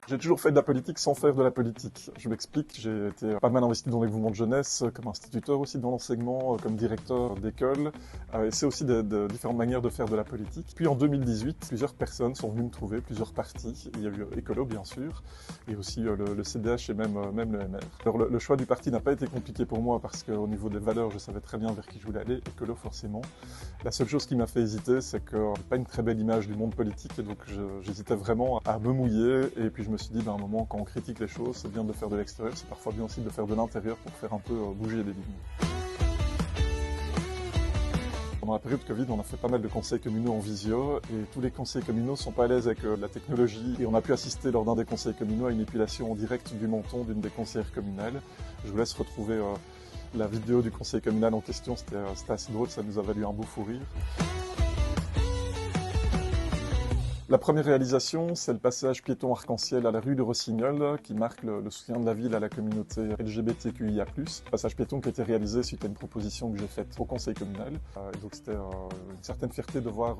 J'ai toujours fait de la politique sans faire de la politique. Je m'explique, j'ai été pas mal investi dans les mouvements de jeunesse, comme instituteur aussi dans l'enseignement, comme directeur d'école. Et c'est aussi de différentes manières de faire de la politique. Puis en 2018, plusieurs personnes sont venues me trouver, plusieurs partis. Il y a eu Écolo, bien sûr, et aussi le CDH et même le MR. Alors le choix du parti n'a pas été compliqué pour moi parce qu'au niveau des valeurs, je savais très bien vers qui je voulais aller, Écolo forcément. La seule chose qui m'a fait hésiter, c'est que j'ai pas une très belle image du monde politique et donc j'hésitais vraiment à me mouiller. Et puis je me suis dit, à un moment, quand on critique les choses, c'est bien de le faire de l'extérieur, c'est parfois bien aussi de le faire de l'intérieur pour faire un peu bouger les lignes. Pendant la période Covid, on a fait pas mal de conseils communaux en visio et tous les conseils communaux sont pas à l'aise avec la technologie et on a pu assister lors d'un des conseils communaux à une épilation en direct du menton d'une des conseillères communales. Je vous laisse retrouver la vidéo du conseil communal en question, c'était assez drôle, ça nous a valu un beau fou rire. La première réalisation, c'est le passage piéton arc-en-ciel à la rue de Rossignol, qui marque le soutien de la ville à la communauté LGBTQIA+. Passage piéton qui a été réalisé suite à une proposition que j'ai faite au conseil communal. Et donc c'était une certaine fierté de voir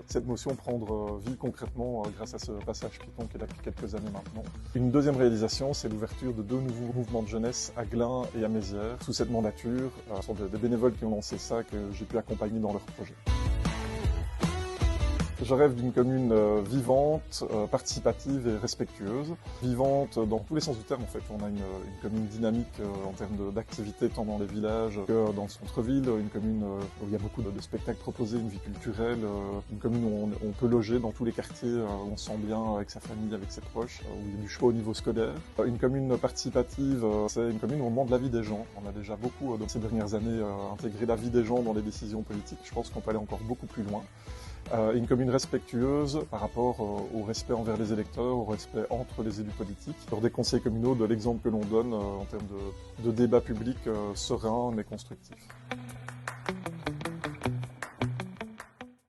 cette motion prendre vie concrètement grâce à ce passage piéton qui est là depuis quelques années maintenant. Une deuxième réalisation, c'est l'ouverture de 2 nouveaux mouvements de jeunesse à Glun et à Mézières. Sous cette mandature, ce sont des bénévoles qui ont lancé ça, que j'ai pu accompagner dans leur projet. Je rêve d'une commune vivante, participative et respectueuse. Vivante dans tous les sens du terme en fait. On a une commune dynamique en termes d'activités tant dans les villages que dans le centre-ville. Une commune où il y a beaucoup de spectacles proposés, une vie culturelle. Une commune où on peut loger dans tous les quartiers, où on se sent bien avec sa famille, avec ses proches, où il y a du choix au niveau scolaire. Une commune participative, c'est une commune où on demande l'avis des gens. On a déjà beaucoup dans ces dernières années intégré l'avis des gens dans les décisions politiques. Je pense qu'on peut aller encore beaucoup plus loin. Une commune respectueuse par rapport au respect envers les électeurs, au respect entre les élus politiques. Lors des conseils communaux, de l'exemple que l'on donne en termes de débat public serein mais constructif.